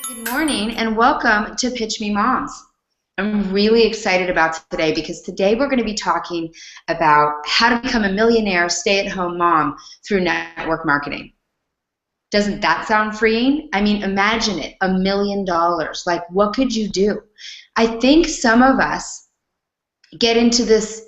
Good morning and welcome to Pitch Me Moms. I'm really excited about today because today we're going to be talking about how to become a millionaire stay-at-home mom through network marketing. Doesn't that sound freeing? I mean, imagine it, $1 million. Like, what could you do? I think some of us get into this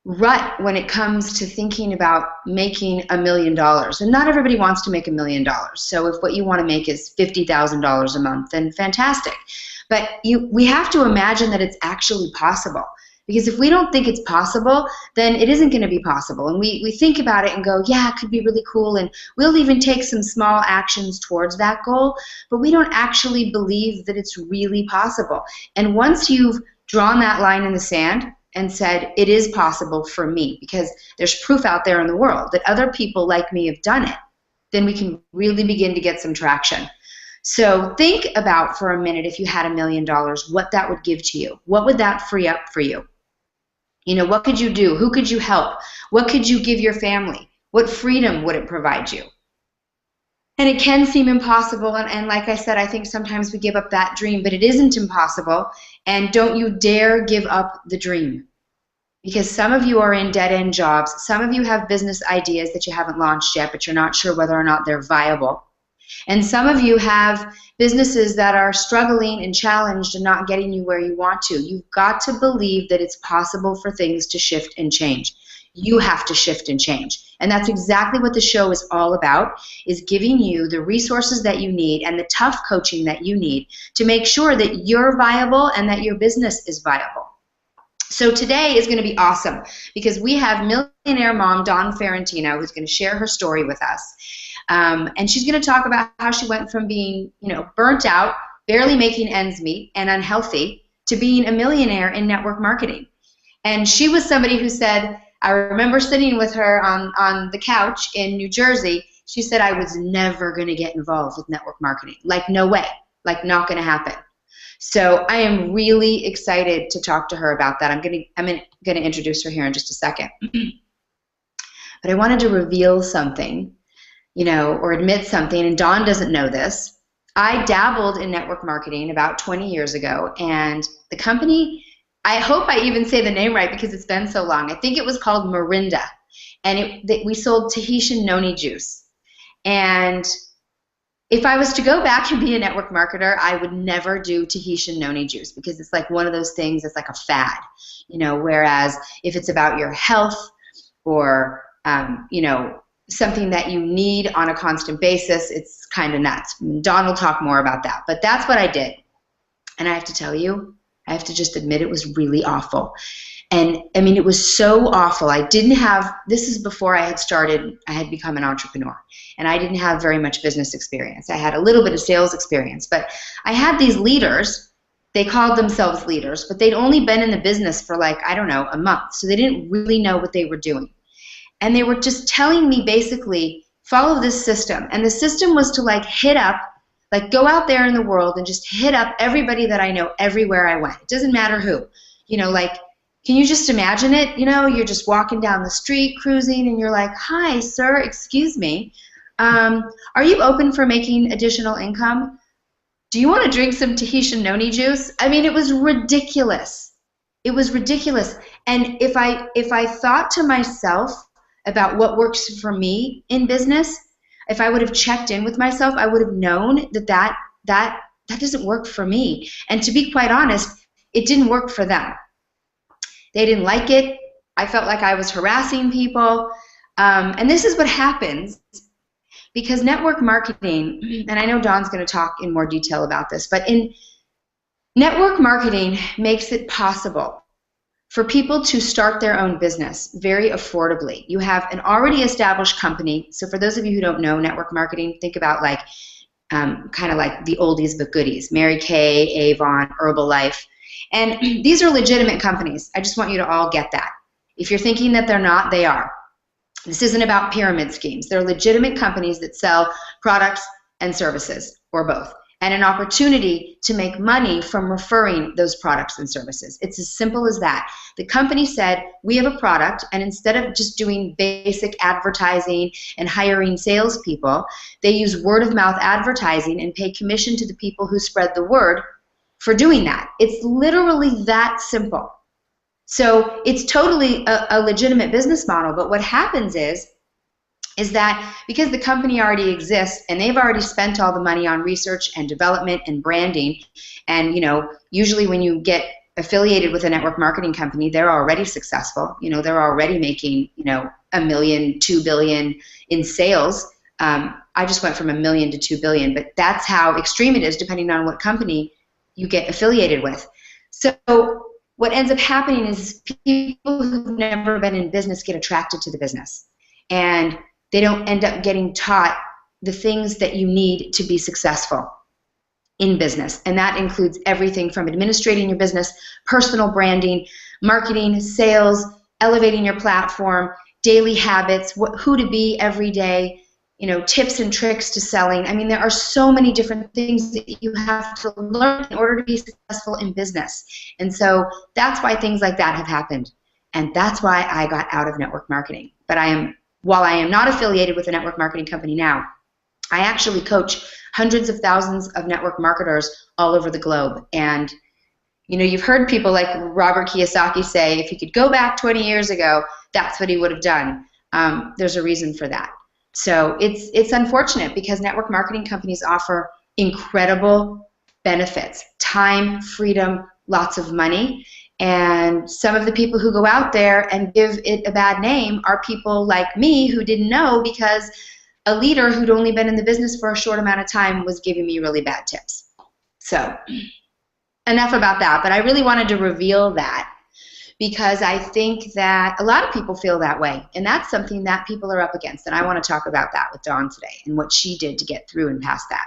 rut when it comes to thinking about making $1 million. And not everybody wants to make $1 million. So if what you want to make is $50,000 a month, then fantastic. But we have to imagine that it's actually possible. Because if we don't think it's possible, then it isn't going to be possible. And we think about it and go, yeah, it could be really cool. And we'll even take some small actions towards that goal. But we don't actually believe that it's really possible. And once you've drawn that line in the sand and said, it is possible for me, because there's proof out there in the world that other people like me have done it, then we can really begin to get some traction. So think about for a minute, if you had $1 million, what that would give to you. What would that free up for you? You know, what could you do? Who could you help? What could you give your family? What freedom would it provide you? And it can seem impossible, and like I said, I think sometimes we give up that dream, but it isn't impossible, and don't you dare give up the dream. Because some of you are in dead-end jobs, some of you have business ideas that you haven't launched yet, but you're not sure whether or not they're viable. And some of you have businesses that are struggling and challenged and not getting you where you want to. You've got to believe that it's possible for things to shift and change. You have to shift and change. And that's exactly what the show is all about, is giving you the resources that you need and the tough coaching that you need to make sure that you're viable and that your business is viable. So today is going to be awesome because we have Millionaire Mom, Dawn Ferrentino, who's going to share her story with us. And she's going to talk about how she went from being, burnt out, barely making ends meet, and unhealthy, to being a millionaire in network marketing. And she was somebody who said, I remember sitting with her on the couch in New Jersey. She said, I was never going to get involved with network marketing. Like, no way. Like, not going to happen. So I am really excited to talk to her about that. I'm going to introduce her here in just a second. But I wanted to reveal something, or admit something, and Dawn doesn't know this. I dabbled in network marketing about 20 years ago, and the company, I hope I even say the name right because it's been so long. I think it was called Mirinda, and we sold Tahitian noni juice. And if I was to go back and be a network marketer, I would never do Tahitian noni juice because it's like one of those things that's like a fad, whereas if it's about your health or, something that you need on a constant basis, it's kind of nuts. Dawn will talk more about that, but that's what I did. And I have to tell you, I have to just admit it was really awful. And I mean, it was so awful. This is before I had become an entrepreneur, and I didn't have very much business experience. I had a little bit of sales experience, but I had these leaders. They called themselves leaders, but they'd only been in the business for a month, so they didn't really know what they were doing. And they were just telling me basically, follow this system. And the system was to hit up, go out there in the world and just hit up everybody that I know everywhere I went. It doesn't matter who. Can you just imagine it? You're just walking down the street, cruising, and you're like, hi, sir, excuse me. Are you open for making additional income? Do you want to drink some Tahitian noni juice? I mean, it was ridiculous. It was ridiculous. And if I thought to myself about what works for me in business, if I would have checked in with myself, I would have known that doesn't work for me. And to be quite honest, it didn't work for them. They didn't like it. I felt like I was harassing people. And this is what happens because network marketing, and I know Dawn's going to talk in more detail about this, but in network marketing makes it possible for people to start their own business very affordably. You have an already established company. So for those of you who don't know network marketing, think about kind of like the oldies but goodies, Mary Kay, Avon, Herbalife. And these are legitimate companies. I just want you to all get that. If you're thinking that they're not, they are. This isn't about pyramid schemes. They're legitimate companies that sell products and services, or both. and an opportunity to make money from referring those products and services. It's as simple as that. The company said, we have a product, and instead of just doing basic advertising and hiring salespeople, they use word-of-mouth advertising and pay commission to the people who spread the word for doing that. It's literally that simple. So it's totally a legitimate business model, but what happens is that because the company already exists and they've already spent all the money on research and development and branding, and usually when you get affiliated with a network marketing company, they're already successful. They're already making $1 million, $2 billion in sales. I just went from $1 million to $2 billion, but that's how extreme it is depending on what company you get affiliated with. So what ends up happening is people who've never been in business get attracted to the business, and they don't end up getting taught the things that you need to be successful in business. And that includes everything from administrating your business, personal branding, marketing, sales, elevating your platform, daily habits, who to be every day, tips and tricks to selling. I mean, there are so many different things that you have to learn in order to be successful in business. And so that's why things like that have happened. And that's why I got out of network marketing. But while I am not affiliated with a network marketing company now, I actually coach hundreds of thousands of network marketers all over the globe. And you've heard people like Robert Kiyosaki say, if he could go back 20 years ago, that's what he would have done. There's a reason for that. So it's unfortunate because network marketing companies offer incredible benefits, time, freedom, lots of money. And some of the people who go out there and give it a bad name are people like me who didn't know because a leader who'd only been in the business for a short amount of time was giving me really bad tips. So enough about that. But I really wanted to reveal that because I think that a lot of people feel that way. And that's something that people are up against. And I want to talk about that with Dawn today and what she did to get through and past that.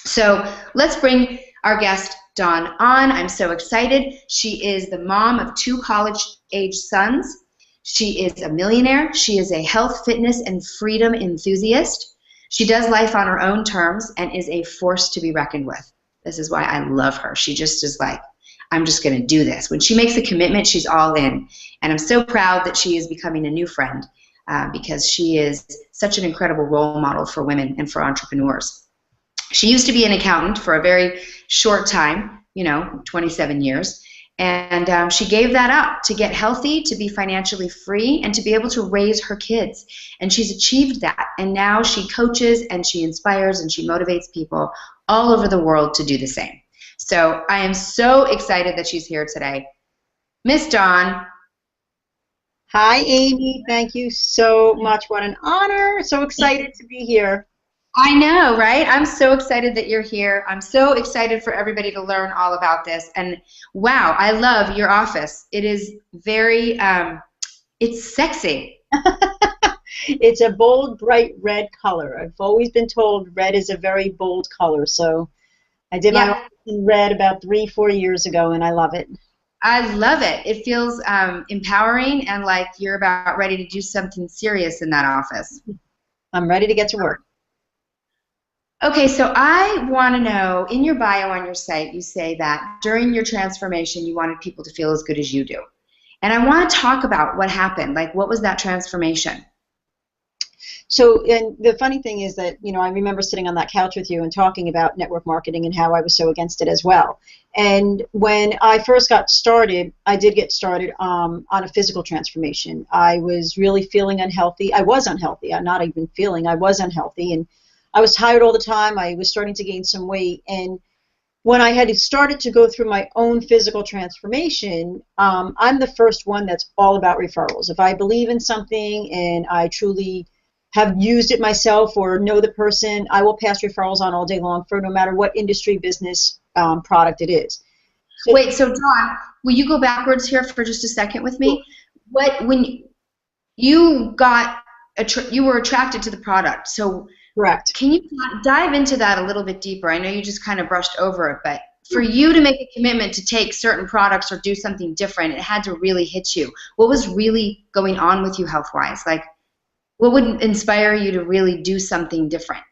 So let's bring our guest, Dawn, on. I'm so excited. She is the mom of 2 college-age sons. She is a millionaire. She is a health, fitness, and freedom enthusiast. She does life on her own terms and is a force to be reckoned with. This is why I love her. She just is like, I'm just going to do this. When she makes a commitment, she's all in. And I'm so proud that she is becoming a new friend because she is such an incredible role model for women and for entrepreneurs. She used to be an accountant for a very short time, 27 years, and she gave that up to get healthy, to be financially free, and to be able to raise her kids. And she's achieved that, and now she coaches and she inspires and she motivates people all over the world to do the same. So I am so excited that she's here today. Miss Dawn. Hi, Amy. Thank you so much. What an honor. So excited to be here. I know, right? I'm so excited that you're here. I'm so excited for everybody to learn all about this. And wow, I love your office. It is very, it's sexy. It's a bold, bright red color. I've always been told red is a very bold color. So I did my office in red about 3-4 years ago, and I love it. I love it. It feels empowering and like you're about ready to do something serious in that office. I'm ready to get to work. Okay, so I want to know, in your bio on your site, you say that during your transformation, you wanted people to feel as good as you do. And I want to talk about what happened. Like, what was that transformation? So, and the funny thing is that, I remember sitting on that couch with you and talking about network marketing and how I was so against it as well. And when I first got started, I did get started on a physical transformation. I was really feeling unhealthy. I was unhealthy. I'm not even feeling. I was unhealthy. And I was tired all the time. I was starting to gain some weight. And when I had started to go through my own physical transformation, I'm the first one that's all about referrals. If I believe in something and I truly have used it myself or know the person, I will pass referrals on all day long for no matter what industry, business, product it is. So, wait, so Dawn, will you go backwards here for just a second with me? When you got, you were attracted to the product, so correct. Can you dive into that a little bit deeper? I know you just kind of brushed over it, but for you to make a commitment to take certain products or do something different, it had to really hit you. What was really going on with you health-wise? Like, what would inspire you to really do something different?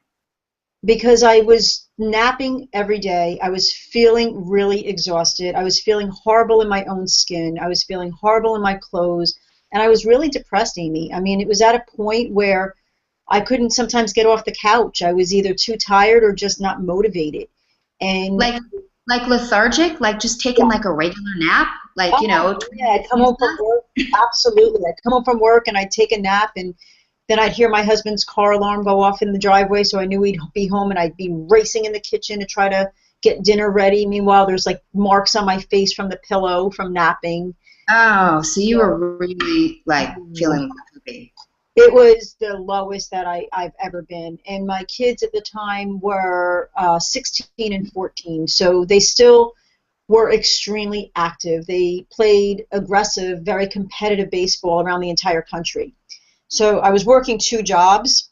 because I was napping every day. I was feeling really exhausted. I was feeling horrible in my own skin. I was feeling horrible in my clothes. And I was really depressed, Amy. I mean, it was at a point where I couldn't sometimes get off the couch. I was either too tired or just not motivated. And like lethargic, like just taking like a regular nap, like, oh, yeah, I'd come home from work. Absolutely. I'd come home from work and I'd take a nap, and then I'd hear my husband's car alarm go off in the driveway, so I knew he'd be home, and I'd be racing in the kitchen to try to get dinner ready. Meanwhile, there's like marks on my face from the pillow from napping. Oh, so you were really like feeling happy. It was the lowest that I've ever been. And my kids at the time were 16 and 14, so they still were extremely active. They played aggressive, very competitive baseball around the entire country. So I was working 2 jobs,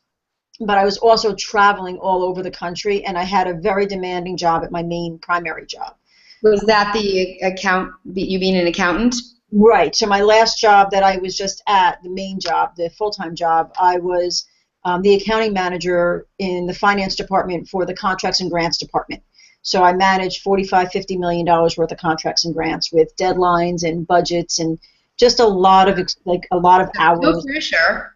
but I was also traveling all over the country, and I had a very demanding job at my main primary job. Was that you being an accountant? Right. So my last job that I was just at, the main job, the full-time job, I was the accounting manager in the finance department for the contracts and grants department. So I managed $45–50 million worth of contracts and grants with deadlines and budgets and just a lot of hours. No pressure.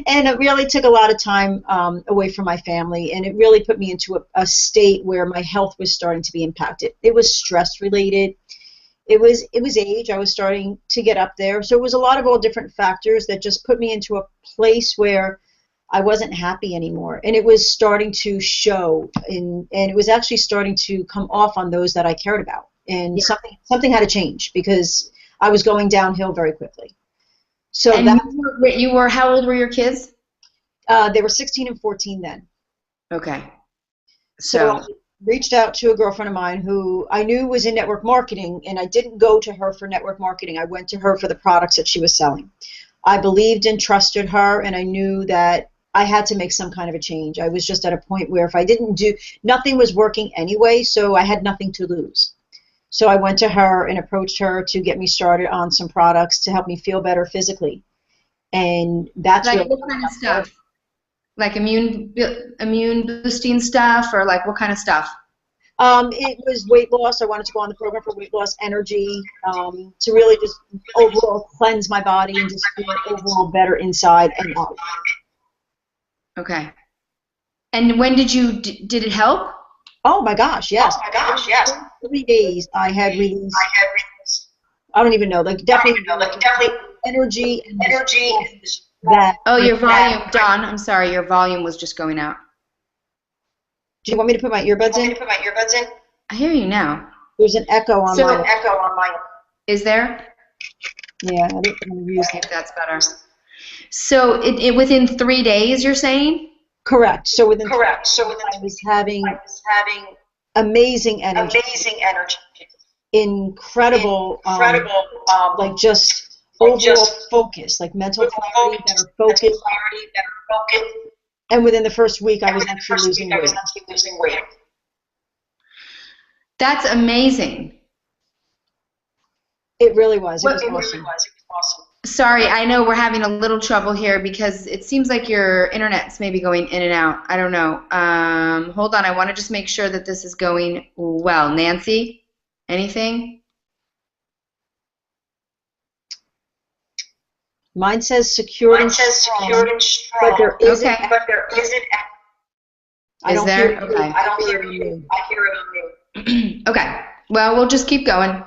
And it really took a lot of time away from my family, and it really put me into a state where my health was starting to be impacted. It was stress related. It was age. I was starting to get up there. So it was a lot of all different factors that just put me into a place where I wasn't happy anymore. And it was starting to show, and it was actually starting to come off on those that I cared about. And something had to change because I was going downhill very quickly. So and you were, how old were your kids? They were 16 and 14 then. Okay. So I reached out to a girlfriend of mine who I knew was in network marketing, and I didn't go to her for network marketing. I went to her for the products that she was selling. I believed and trusted her, and I knew that I had to make some kind of a change. I was just at a point where if I didn't nothing was working anyway, so I had nothing to lose. So I went to her and approached her to get me started on some products to help me feel better physically. And that's like what kind of stuff? Like immune boosting stuff, or like what kind of stuff? It was weight loss. I wanted to go on the program for weight loss, energy, to really just overall cleanse my body and just feel overall better inside and out. Okay. And when did it help? Oh my gosh, yes. 3 days I had released. I don't even know, like definitely energy. That. Oh, your volume, Dawn. I'm sorry, your volume was just going out. Do you want me to put my earbuds in? I hear you now. There's an echo on mine. Is there? Yeah, I don't want to use if that's better. So it within 3 days, you're saying? Correct. So within 3 days, I was having amazing energy. Incredible, like just overall focus, like mental clarity, better focus. And within the first week, I was actually losing weight. That's amazing. It really was. It was awesome. Sorry, I know we're having a little trouble here because it seems like your internet's maybe going in and out. I don't know. Hold on. I want to just make sure that this is going well. Nancy, anything? Mine says secured and strong, but there isn't. Okay. I don't hear it on you. I hear it on you. Okay. Well, we'll just keep going.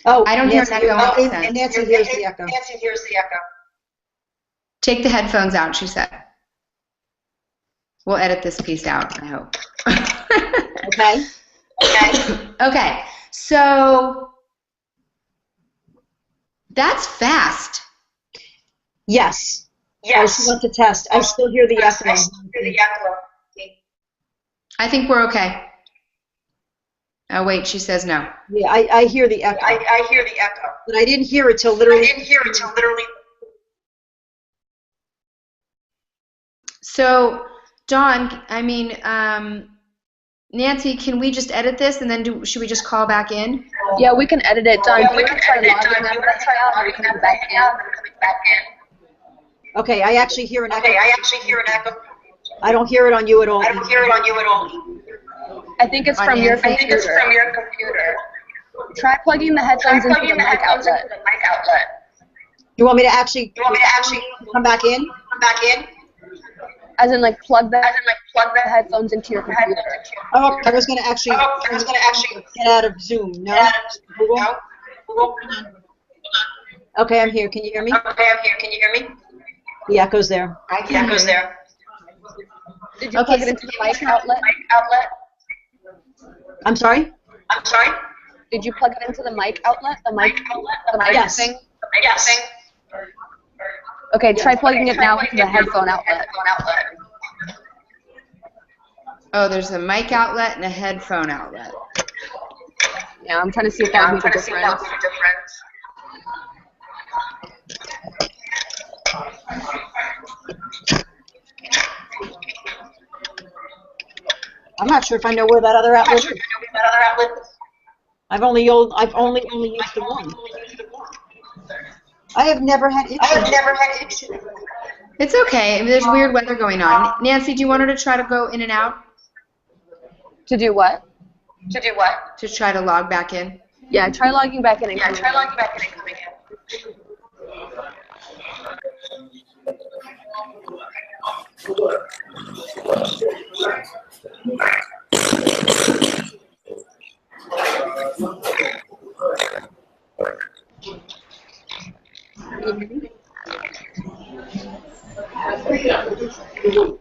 Oh, I don't hear an echo. And Nancy hears the echo. Take the headphones out, she said. We'll edit this piece out, I hope. Okay. Okay. So that's fast. Yes. I just want to test. I still hear the echo. I think we're okay. Oh, wait, she says no. Yeah, I hear the echo. I hear the echo. But I didn't hear it till literally. So, Dawn, I mean, Nancy, can we just edit this and then should we just call back in? Yeah, we can edit it, Dawn. We can try logging out, and we can come back in. Okay, I actually hear an echo. I don't hear it on you at all. I don't hear it on you at all. I think it's from your computer. I think it's from your computer. Try plugging the headphones into the mic outlet. You want me to actually come back in? As in, like, plug the headphones into your computer. Oh, I was going to actually get out of Zoom. No? Google? Okay, I'm here. Can you hear me? The echo's there. Did you plug it into the mic outlet? I'm sorry? Did you plug it into the mic outlet? The mic Yes. thing? Yes. Okay, try plugging it now into the headphone outlet. Oh, there's a mic outlet and a headphone outlet. Yeah, I'm trying to see if that would make a difference. I'm not sure if I know where that other outlet is. I've only used the one. I have never had issues. It's okay. I mean, there's weird weather going on. Nancy, do you want her to try to go in and out? To do what? To try to log back in? Yeah, try logging back in and coming in.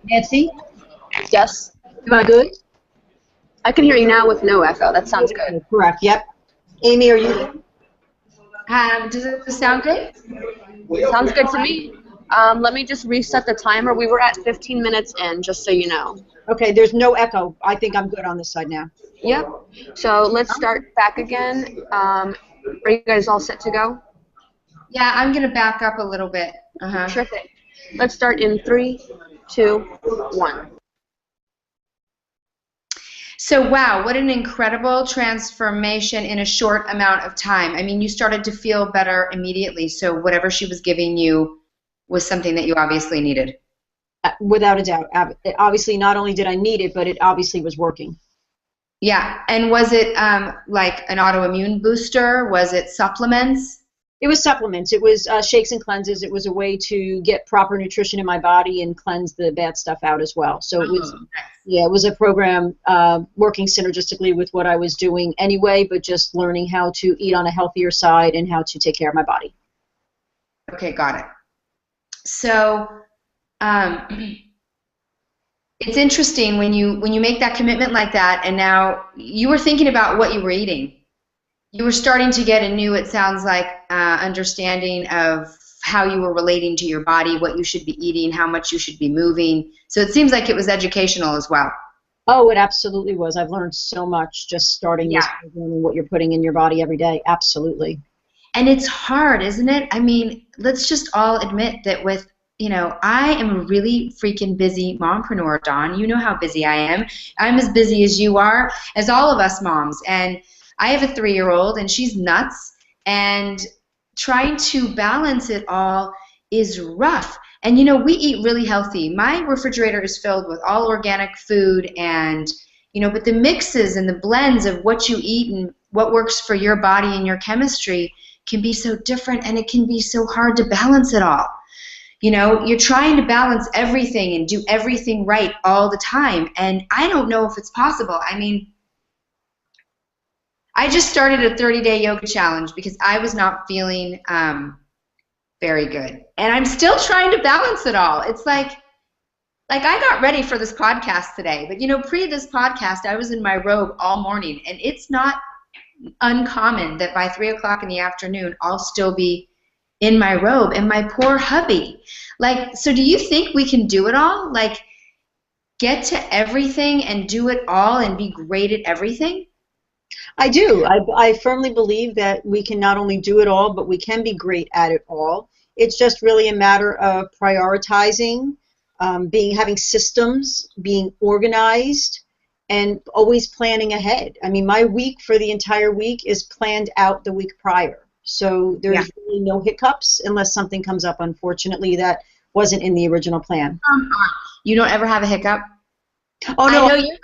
Nancy? Yes? Am I good? I can hear you now with no echo. That sounds good. Correct, yep. Amy, are you there? Does it sound good? Sounds good to me. Let me just reset the timer. We were at 15 minutes in, just so you know. Okay, there's no echo. I think I'm good on this side now. Yep. So let's start back again. Are you guys all set to go? Yeah, I'm going to back up a little bit. Sure thing. Let's start in 3, 2, 1. So, wow, what an incredible transformation in a short amount of time. I mean, you started to feel better immediately, so whatever she was giving you was something that you obviously needed. Without a doubt. Obviously, not only did I need it, but it obviously was working. Yeah, and was it like an autoimmune booster? Was it supplements? It was supplements. It was shakes and cleanses. It was a way to get proper nutrition in my body and cleanse the bad stuff out as well. So it was, it was a program working synergistically with what I was doing anyway, but just learning how to eat on a healthier side and how to take care of my body. Okay, got it. So it's interesting when you make that commitment like that, and now you were thinking about what you were eating. You were starting to get a new, it sounds like, understanding of how you were relating to your body, what you should be eating, how much you should be moving. So it seems like it was educational as well. Oh, it absolutely was. I've learned so much just starting this program and what you're putting in your body every day. Absolutely. And it's hard, isn't it? I mean, let's just all admit that with, I am a really freaking busy mompreneur, Dawn. You know how busy I am. I'm as busy as you are, as all of us moms. And I have a 3-year-old, and she's nuts, and trying to balance it all is rough. And, we eat really healthy. My refrigerator is filled with all organic food, and, but the mixes and the blends of what you eat and what works for your body and your chemistry can be so different, and it can be so hard to balance it all. You're trying to balance everything and do everything right all the time, and I don't know if it's possible. I mean, I just started a 30-day yoga challenge because I was not feeling very good. And I'm still trying to balance it all. It's like I got ready for this podcast today. But, pre this podcast, I was in my robe all morning. And it's not uncommon that by 3 o'clock in the afternoon, I'll still be in my robe. And my poor hubby. So do you think we can do it all? Get to everything and do it all and be great at everything? I do. I firmly believe that we can not only do it all, but we can be great at it all. It's just really a matter of prioritizing, having systems, being organized, and always planning ahead. I mean, my week for the entire week is planned out the week prior. So there's really no hiccups unless something comes up, unfortunately, that wasn't in the original plan. You don't ever have a hiccup? Oh, no. I know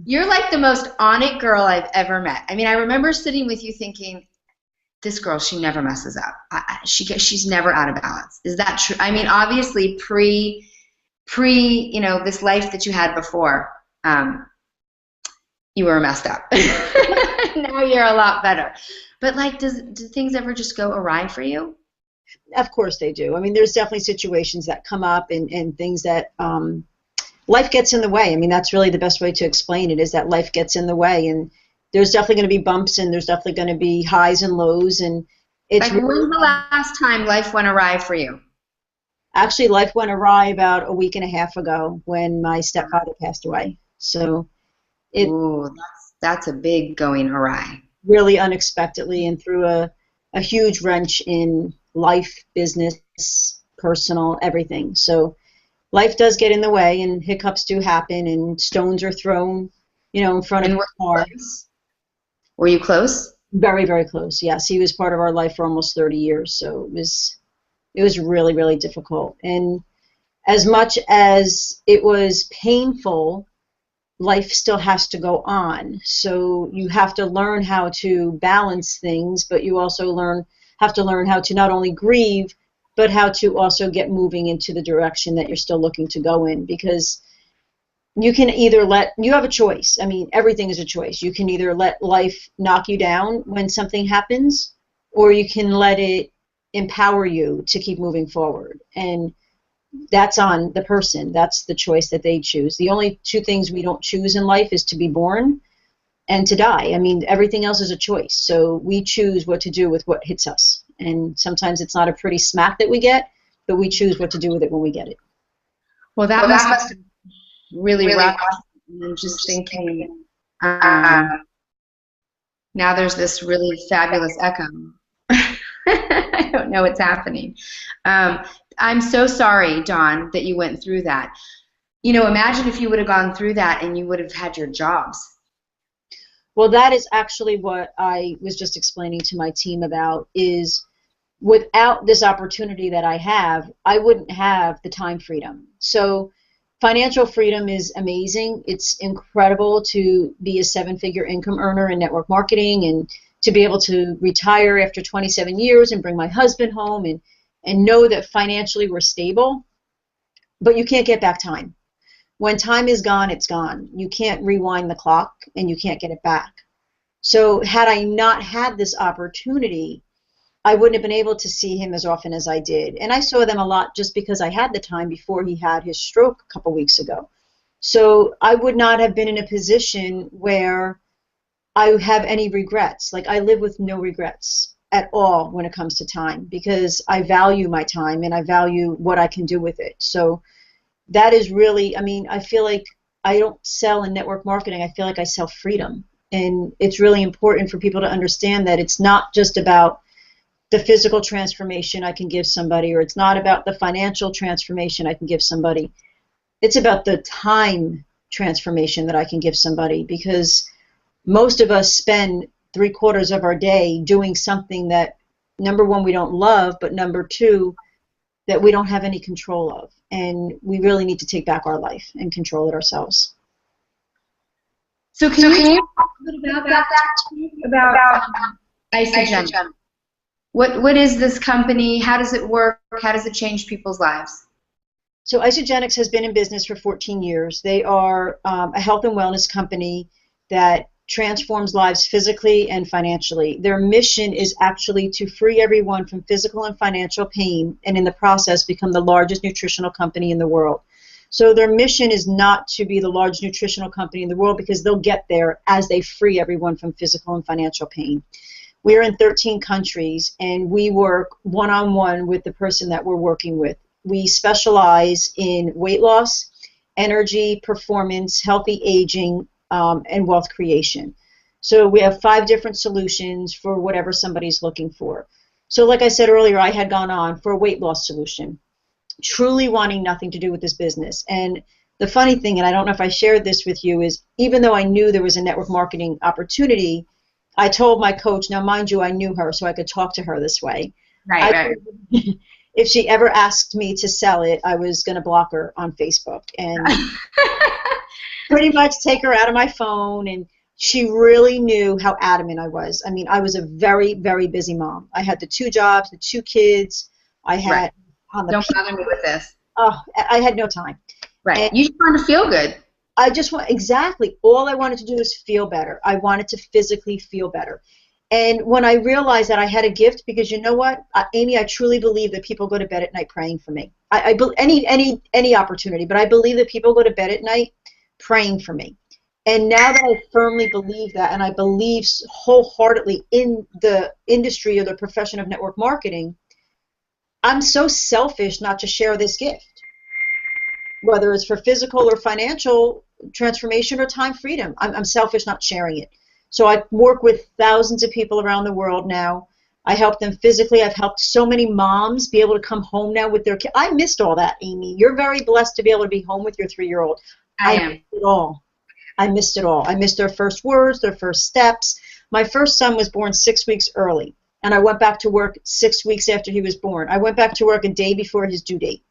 you're like the most on it girl I've ever met. I mean, I remember sitting with you thinking, this girl, she never messes up. She's never out of balance. Is that true? I mean, obviously pre, this life that you had before, you were messed up. Now you're a lot better. But like, do things ever just go awry for you? Of course they do. I mean, there's definitely situations that come up and things that life gets in the way. I mean, that's really the best way to explain it, is that life gets in the way, and there's definitely going to be bumps, and there's definitely going to be highs and lows, and it's like, when's the last time life went awry for you? Actually, life went awry about a week and a half ago when my stepfather passed away. So ooh, that's a big going awry. Really unexpectedly, and threw a huge wrench in life, business, personal, everything. So life does get in the way, and hiccups do happen, and stones are thrown, in front of cars. Were you close? Very, very close. Yes, he was part of our life for almost 30 years, so it was really, really difficult. And as much as it was painful, life still has to go on. So you have to learn how to balance things, but you also have to learn how to not only grieve, but how to also get moving into the direction that you're still looking to go in, because you can either you have a choice. I mean, everything is a choice. You can either let life knock you down when something happens, or you can let it empower you to keep moving forward. And that's on the person. That's the choice that they choose. The only two things we don't choose in life is to be born and to die. I mean, everything else is a choice. So we choose what to do with what hits us. And sometimes it's not a pretty smack that we get, but we choose what to do with it when we get it. Well, that must have been really rough. And I'm just thinking, now there's this really fabulous echo. I don't know what's happening. I'm so sorry, Dawn, that you went through that. Imagine if you would have gone through that and you would have had your jobs. Well, that is actually what I was just explaining to my team about, is without this opportunity that I have, I wouldn't have the time freedom. So financial freedom is amazing. It's incredible to be a 7-figure income earner in network marketing, and to be able to retire after 27 years and bring my husband home and know that financially we're stable. But you can't get back time. When time is gone, it's gone. You can't rewind the clock, and you can't get it back. So had I not had this opportunity, I wouldn't have been able to see him as often as I did. And I saw them a lot just because I had the time before he had his stroke a couple weeks ago. So I would not have been in a position where I have any regrets. Like, I live with no regrets at all when it comes to time, because I value my time and I value what I can do with it. So that is really, I mean, I feel like I don't sell in network marketing. I feel like I sell freedom. And it's really important for people to understand that it's not just about the physical transformation I can give somebody, or it's not about the financial transformation I can give somebody. It's about the time transformation that I can give somebody, because most of us spend 3/4 of our day doing something that, number one, we don't love, but number two, that we don't have any control of. And we really need to take back our life and control it ourselves. So can you talk a little bit about that? About Isagenix. What is this company? How does it work? How does it change people's lives? So Isagenix has been in business for 14 years. They are a health and wellness company that transforms lives physically and financially. Their mission is actually to free everyone from physical and financial pain, and in the process become the largest nutritional company in the world. So their mission is not to be the largest nutritional company in the world, because they'll get there as they free everyone from physical and financial pain. We're in 13 countries, and we work one-on-one with the person that we're working with. We specialize in weight loss, energy, performance, healthy aging, and wealth creation. So we have 5 different solutions for whatever somebody's looking for. So like I said earlier, I had gone on for a weight loss solution, truly wanting nothing to do with this business. And the funny thing, and I don't know if I shared this with you, is even though I knew there was a network marketing opportunity, I told my coach, now mind you, I knew her, so I could talk to her this way. Right. if she ever asked me to sell it, I was going to block her on Facebook and pretty much take her out of my phone. And she really knew how adamant I was. I mean, I was a very, very busy mom. I had the 2 jobs, the 2 kids. I had right. Don't bother me with this. Oh, I had no time. Right. And you just want to feel good. I just want, exactly. All I wanted to do was feel better. I wanted to physically feel better. And when I realized that I had a gift, because you know what, Amy, I truly believe that people go to bed at night praying for me. Any opportunity, but I believe that people go to bed at night praying for me. And now that I firmly believe that, and I believe wholeheartedly in the industry or the profession of network marketing, I'm so selfish not to share this gift, whether it's for physical or financial transformation or time freedom. I'm selfish not sharing it. So I work with thousands of people around the world now. I help them physically. I've helped so many moms be able to come home now with their kids. I missed all that, Amy. You're very blessed to be able to be home with your 3-year-old. I am. Missed it all. I missed it all. I missed their first words, their first steps. My first son was born 6 weeks early, and I went back to work 6 weeks after he was born. I went back to work a day before his due date,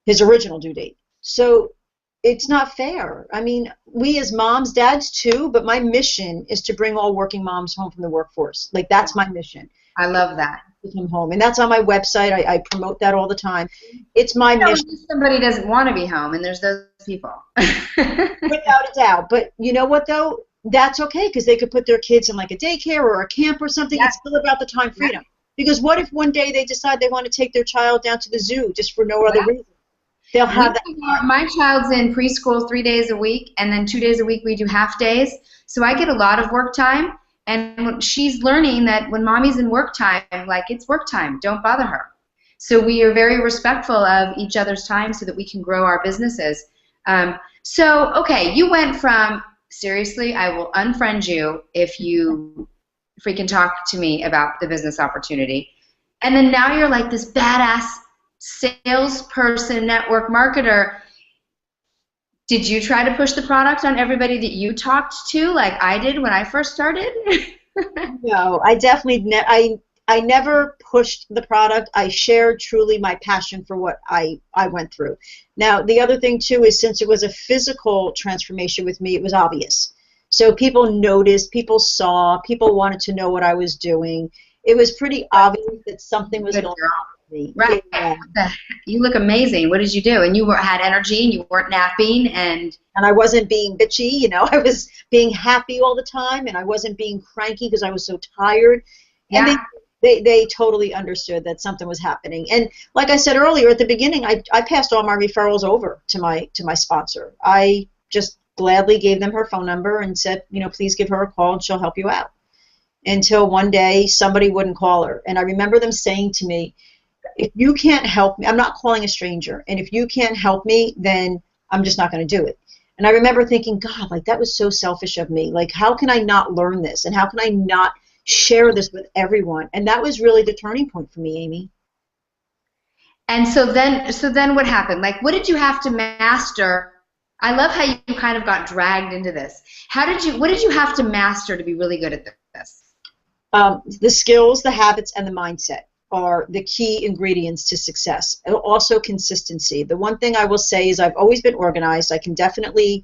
his original due date. So it's not fair. I mean, we as moms, dads too, but my mission is to bring all working moms home from the workforce. Like, that's my mission. I love that. To come home. And that's on my website. I promote that all the time. It's my mission. Somebody doesn't want to be home, and there's those people. Without a doubt. But you know what, though? That's okay, because they could put their kids in like a daycare or a camp or something. Yeah. It's still about the time freedom. Yeah. Because what if one day they decide they want to take their child down to the zoo just for no other reason? They'll have that. My child's in preschool 3 days a week, and then 2 days a week we do half days. So I get a lot of work time, and she's learning that when mommy's in work time, like, it's work time. Don't bother her. So we are very respectful of each other's time so that we can grow our businesses. So, okay, you went from, seriously, I will unfriend you if you freaking talk to me about the business opportunity. And then now you're like this badass salesperson, network marketer. Did you try to push the product on everybody that you talked to, like I did when I first started? No, I definitely I never pushed the product. I shared truly my passion for what I went through. Now, the other thing too is, since it was a physical transformation with me, it was obvious. So people noticed, people saw, people wanted to know what I was doing. It was pretty obvious that something was going on. Right. Yeah. You look amazing. What did you do? And you had energy, and you weren't napping, and I wasn't being bitchy. You know, I was being happy all the time, and I wasn't being cranky because I was so tired. And yeah. They totally understood that something was happening. And like I said earlier at the beginning, I passed all my referrals over to my sponsor. I just gladly gave them her phone number and said, you know, please give her a call and she'll help you out. Until one day somebody wouldn't call her. And I remember them saying to me, if you can't help me, I'm not calling a stranger, and if you can't help me, then I'm just not going to do it. And I remember thinking, God, like, that was so selfish of me. Like, how can I not learn this? And how can I not share this with everyone? And that was really the turning point for me, Amy. And so then what happened? Like, what did you have to master? I love how you kind of got dragged into this. What did you have to master to be really good at this? The skills, the habits, and the mindset are the key ingredients to success. And also consistency. The one thing I will say is I've always been organized. I can definitely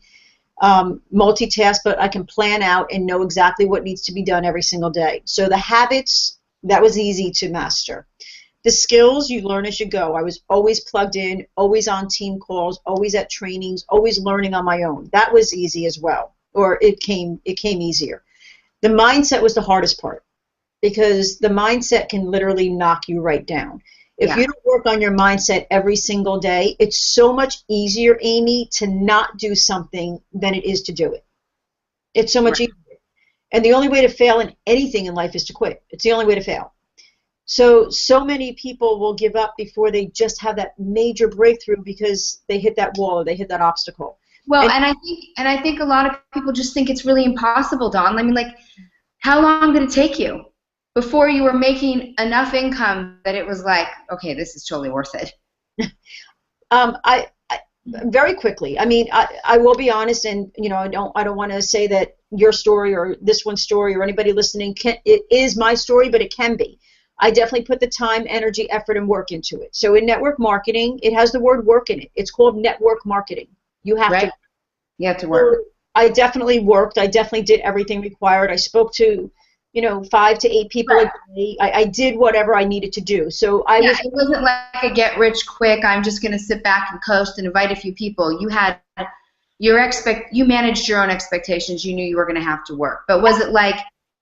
multitask, but I can plan out and know exactly what needs to be done every single day. So the habits, that was easy to master. The skills, you learn as you go. I was always plugged in, always on team calls, always at trainings, always learning on my own. That was easy as well, or it came easier. The mindset was the hardest part, because the mindset can literally knock you right down. If you don't work on your mindset every single day, it's so much easier, Amy, to not do something than it is to do it. It's so much easier. And the only way to fail in anything in life is to quit. It's the only way to fail. So many people will give up before they just have that major breakthrough because they hit that wall or they hit that obstacle. Well, and I think a lot of people just think it's really impossible, Dawn. I mean, like, how long did it take you before you were making enough income that it was like, okay, this is totally worth it? I very quickly. I mean, I will be honest, and you know, I don't want to say that your story or this one's story or anybody listening it is my story, but it can be. I definitely put the time, energy, effort, and work into it. So in network marketing, it has the word work in it. It's called network marketing. You have to. You have to work. So I definitely worked. I definitely did everything required. I spoke to, 5 to 8 people a day. I did whatever I needed to do. So it wasn't like a get rich quick, I'm just going to sit back and coast and invite a few people. You had you managed your own expectations. You knew you were going to have to work. But was it like,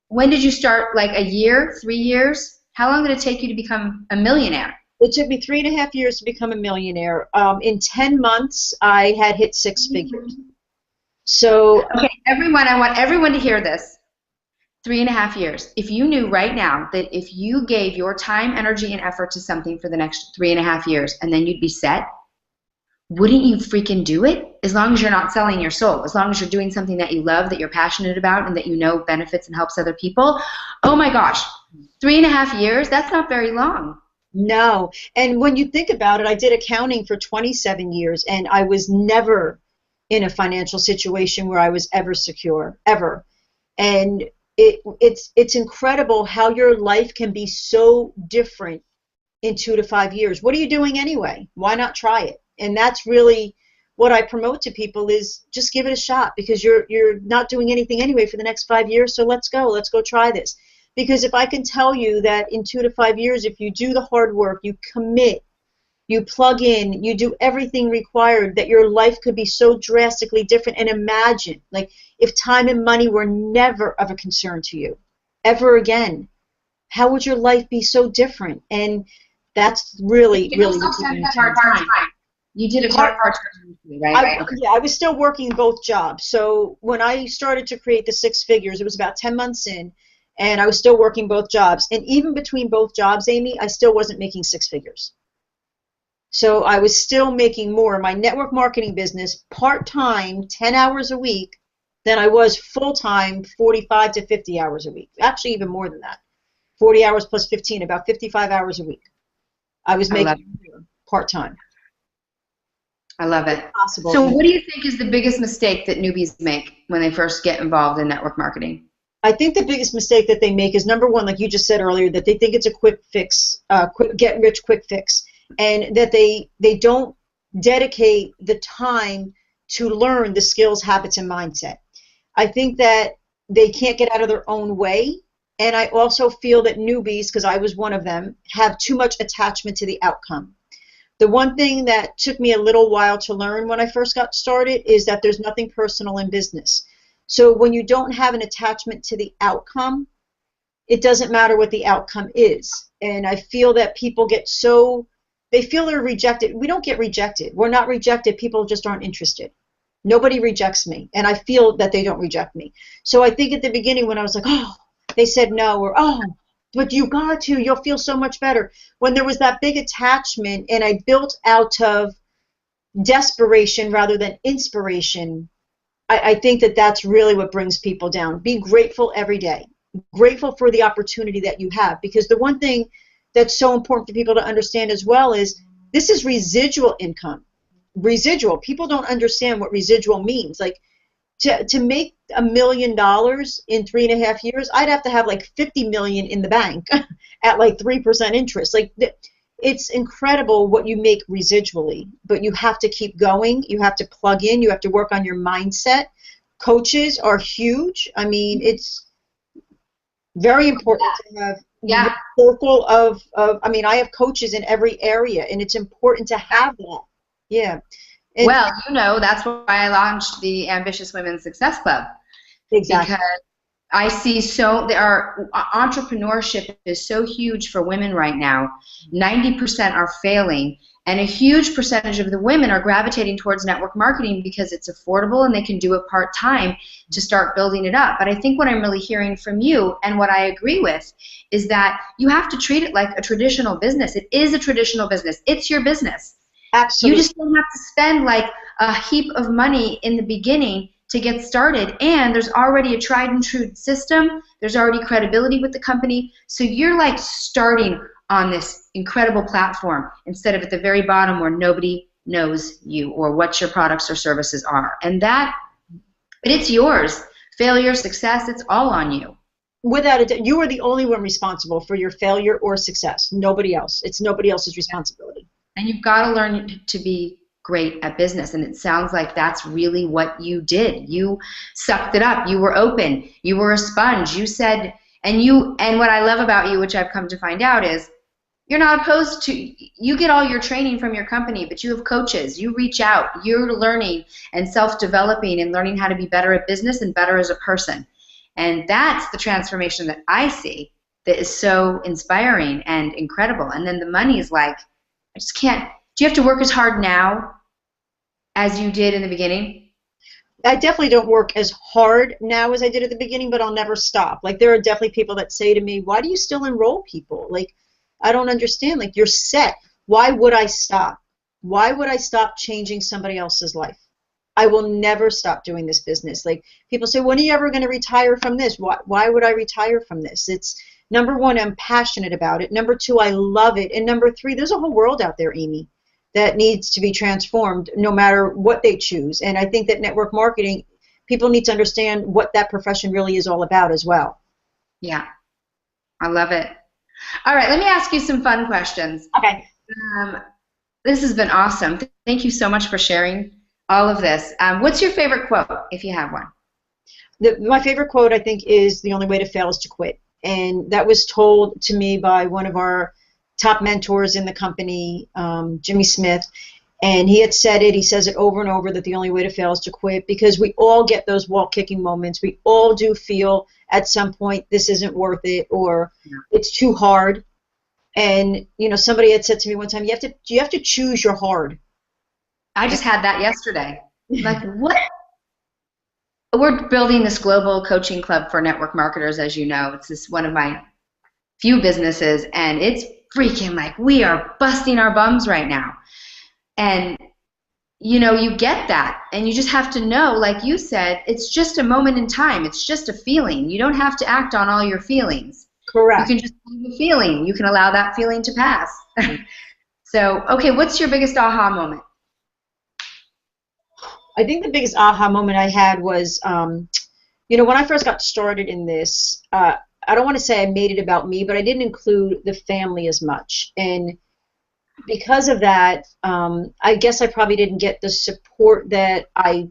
when did you start? Like a year, 3 years? How long did it take you to become a millionaire? It took me 3.5 years to become a millionaire. In 10 months, I had hit 6 figures. So, okay, everyone, I want everyone to hear this. 3.5 years. If you knew right now that if you gave your time, energy, and effort to something for the next 3.5 years and then you'd be set, wouldn't you freaking do it? As long as you're not selling your soul, as long as you're doing something that you love, that you're passionate about, and that you know benefits and helps other people. Oh my gosh, 3.5 years? That's not very long. No. And when you think about it, I did accounting for 27 years, and I was never in a financial situation where I was ever secure, ever. And it's incredible how your life can be so different in 2 to 5 years. What are you doing anyway? Why not try it? And that's really what I promote to people, is just give it a shot, because you're not doing anything anyway for the next 5 years, so let's go try this. Because if I can tell you that in 2 to 5 years, if you do the hard work, you commit, you plug in, you do everything required, that your life could be so drastically different. And imagine, like, if time and money were never of a concern to you, ever again, how would your life be so different? And that's really, really hard time. You did a part-time, right? Yeah, I was still working both jobs. So when I started to create the 6 figures, it was about 10 months in, and I was still working both jobs. And even between both jobs, Amy, I still wasn't making 6 figures. So I was still making more in my network marketing business part-time, 10 hours a week, than I was full-time, 45 to 50 hours a week. Actually, even more than that. 40 hours plus 15, about 55 hours a week. I was making part-time. I love it. So what do you think is the biggest mistake that newbies make when they first get involved in network marketing? I think the biggest mistake that they make is, number one, like you just said earlier, that they think it's a quick fix, get rich quick fix, and that they don't dedicate the time to learn the skills, habits, and mindset. I think that they can't get out of their own way, and I also feel that newbies, because I was one of them, have too much attachment to the outcome. The one thing that took me a little while to learn when I first got started is that there's nothing personal in business. So when you don't have an attachment to the outcome, it doesn't matter what the outcome is. And I feel that people get they feel they're rejected. We don't get rejected. We're not rejected. People just aren't interested. Nobody rejects me, and I feel that they don't reject me. So I think at the beginning when I was like, oh, they said no, or oh, but you got to, you'll feel so much better. When there was that big attachment and I built out of desperation rather than inspiration, I think that that's really what brings people down. Be grateful every day. Grateful for the opportunity that you have, because the one thing that's so important for people to understand as well is this is residual income. Residual. People don't understand what residual means. Like, to make $1 million in 3.5 years, I'd have to have like 50 million in the bank at like 3% interest. Like, it's incredible what you make residually, but you have to keep going. You have to plug in. You have to work on your mindset. Coaches are huge. I mean, it's very important to have a circle of, I mean, I have coaches in every area, and it's important to have that. Yeah. And well, that's why I launched the Ambitious Women Success Club. Exactly. Because I see entrepreneurship is so huge for women right now. 90% are failing, and a huge percentage of the women are gravitating towards network marketing because it's affordable and they can do it part-time to start building it up. But I think what I'm really hearing from you, and what I agree with, is that you have to treat it like a traditional business. It is a traditional business. It's your business. Absolutely. You just don't have to spend like a heap of money in the beginning to get started, and there's already a tried and true system. There's already credibility with the company, so you're like starting on this incredible platform instead of at the very bottom where nobody knows you or what your products or services are. And it's yours. Failure, success, it's all on you. Without a doubt, you are the only one responsible for your failure or success. Nobody else. It's nobody else's responsibility. And you've got to learn to be great at business. And it sounds like that's really what you did. You sucked it up. You were open. You were a sponge. You said, and what I love about you, which I've come to find out, is you're not opposed to, you get all your training from your company, but you have coaches. You reach out. You're learning and self-developing and learning how to be better at business and better as a person. And that's the transformation that I see that is so inspiring and incredible. And then the money is like, I just can't. Do you have to work as hard now as you did in the beginning? I definitely don't work as hard now as I did at the beginning, but I'll never stop. Like, there are definitely people that say to me, why do you still enroll people? Like, I don't understand. Like, you're set. Why would I stop? Why would I stop changing somebody else's life? I will never stop doing this business. Like, people say, when are you ever going to retire from this? Why would I retire from this? It's, number one, I'm passionate about it. Number two, I love it. And number three, there's a whole world out there, Amy, that needs to be transformed no matter what they choose. And I think that network marketing, people need to understand what that profession really is all about as well. Yeah, I love it. All right, let me ask you some fun questions. Okay. This has been awesome. Thank you so much for sharing all of this. What's your favorite quote, if you have one? My favorite quote, I think, is the only way to fail is to quit. And that was told to me by one of our top mentors in the company, Jimmy Smith. And he had said it, he says it over and over, that the only way to fail is to quit, because we all get those wall-kicking moments. We all do feel at some point this isn't worth it, or it's too hard. And, you know, somebody had said to me one time, you have to choose your hard. I just had that yesterday. Like, what? We're building this global coaching club for network marketers, as you know. It's this one of my few businesses, and it's freaking like we are busting our bums right now. And, you know, you get that, and you just have to know, like you said, it's just a moment in time. It's just a feeling. You don't have to act on all your feelings. Correct. You can just have a feeling. You can allow that feeling to pass. So, okay, what's your biggest aha moment? I think the biggest aha moment I had was, you know, when I first got started in this, I don't want to say I made it about me, but I didn't include the family as much. And because of that, I guess I probably didn't get the support that I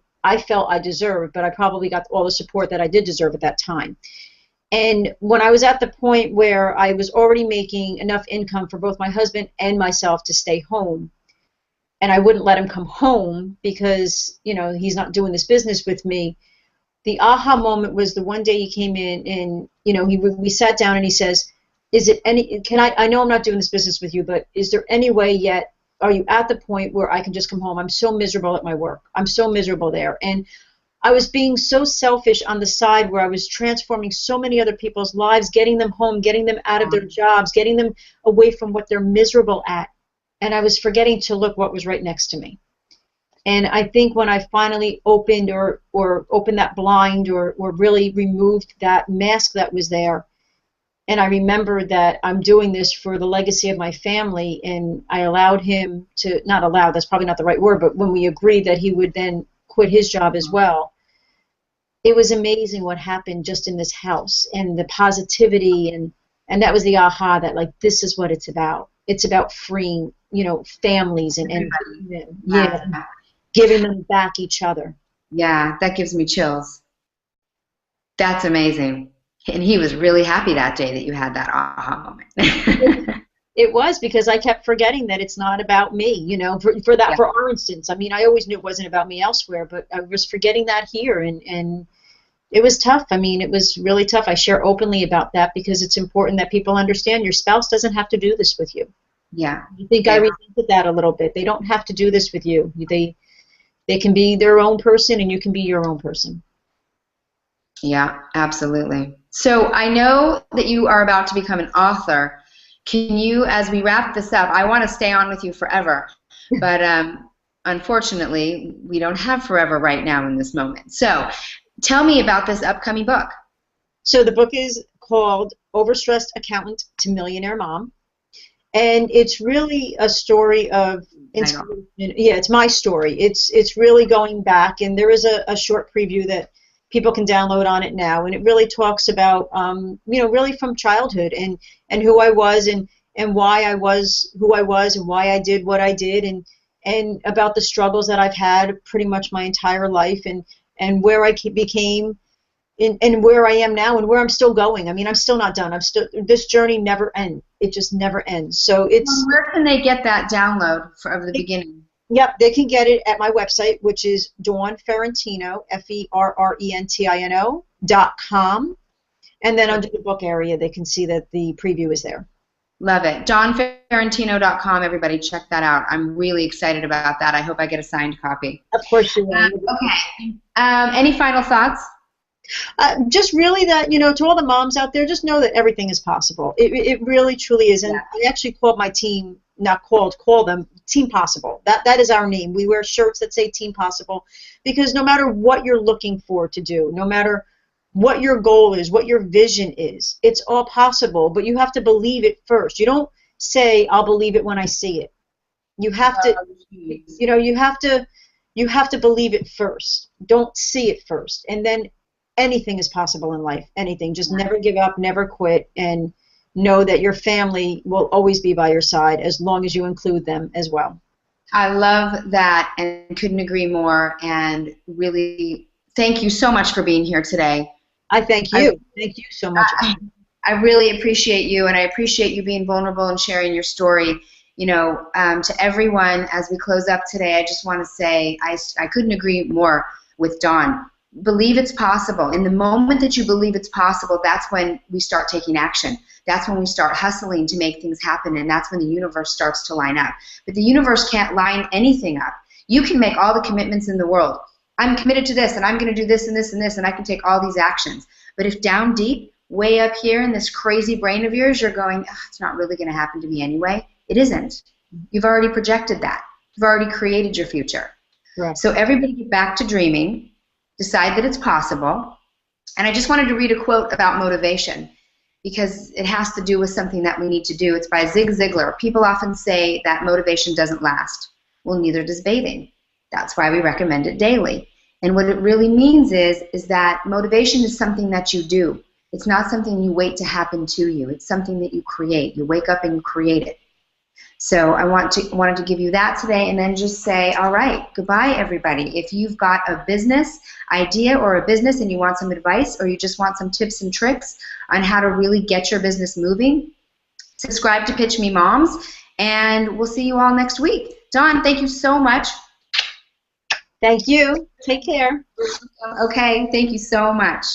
felt I deserved, but I probably got all the support that I did deserve at that time. And when I was at the point where I was already making enough income for both my husband and myself to stay home, and I wouldn't let him come home because, you know, he's not doing this business with me, the aha moment was the one day he came in and, you know, we sat down and he says, is it any, I know I'm not doing this business with you, but is there any way yet, are you at the point where I can just come home? I'm so miserable at my work. I'm so miserable there. And I was being so selfish on the side where I was transforming so many other people's lives, getting them home, getting them out of their jobs, getting them away from what they're miserable at. And I was forgetting to look what was right next to me. And I think when I finally opened or opened that blind or really removed that mask that was there, and I remembered that I'm doing this for the legacy of my family, and I allowed him to, not allowed, that's probably not the right word, but when we agreed that he would then quit his job as well, it was amazing what happened just in this house and the positivity, and that was the aha that, like, this is what it's about. It's about freeing, you know, families and giving them back each other. Yeah, that gives me chills. That's amazing. And he was really happy that day that you had that aha moment. It was, because I kept forgetting that it's not about me, you know, for our instance. I mean, I always knew it wasn't about me elsewhere, but I was forgetting that here, and it was tough. I mean, it was really tough. I share openly about that because it's important that people understand your spouse doesn't have to do this with you. Yeah. I think I resented that a little bit. They don't have to do this with you. They can be their own person, and you can be your own person. Yeah, absolutely. So I know that you are about to become an author. Can you, as we wrap this up, I want to stay on with you forever, but unfortunately, we don't have forever right now in this moment. So tell me about this upcoming book. So the book is called Overstressed Accountant to Millionaire Mom, and it's really a story of inspiration. Yeah, it's my story. It's really going back, and there is a short preview that people can download on it now, and it really talks about, really from childhood and who I was and why I was who I was and why I did what I did, and about the struggles that I've had pretty much my entire life, and where I became and where I am now and where I'm still going. I mean, I'm still not done. This journey never ends. It just never ends. So it's. Where can they get that download of the beginning? Yep, they can get it at my website, which is Dawn Ferrentino, FERRENTINO.com. And then under the book area, they can see that the preview is there. Love it. DawnFerrentino.com, everybody check that out. I'm really excited about that. I hope I get a signed copy. Of course you will. Okay. Any final thoughts? Just really that, to all the moms out there, just know that everything is possible. It really, truly is. And yeah. I actually called my team, call them Team Possible. That is our name. We wear shirts that say Team Possible because no matter what you're looking for to do, no matter what your goal is, what your vision is, it's all possible, but you have to believe it first. You don't say, I'll believe it when I see it. You have to, you have to believe it first. Don't see it first. And then anything is possible in life. Anything. Just never give up, never quit, and know that your family will always be by your side as long as you include them as well. I love that and couldn't agree more, and really thank you so much for being here today. I thank you. Thank you so much. I really appreciate you, and I appreciate you being vulnerable and sharing your story. To everyone, as we close up today, I just want to say I couldn't agree more with Dawn. Believe it's possible. In the moment that you believe it's possible, that's when we start taking action. That's when we start hustling to make things happen, and that's when the universe starts to line up. But the universe can't line anything up. You can make all the commitments in the world. I'm committed to this, and I'm going to do this and this and this, and I can take all these actions. But if down deep, way up here in this crazy brain of yours, you're going, it's not really going to happen to me anyway, it isn't. You've already projected that. You've already created your future. Right. So everybody get back to dreaming. Decide that it's possible. And I just wanted to read a quote about motivation because it has to do with something that we need to do. It's by Zig Ziglar. People often say that motivation doesn't last. Well, neither does bathing. That's why we recommend it daily. And what it really means is that motivation is something that you do. It's not something you wait to happen to you. It's something that you create. You wake up and you create it. So I wanted to give you that today, and then just say, all right, goodbye, everybody. If you've got a business idea or a business and you want some advice or you just want some tips and tricks on how to really get your business moving, subscribe to Pitch Me Moms, and we'll see you all next week. Dawn, thank you so much. Thank you. Take care. Okay, thank you so much.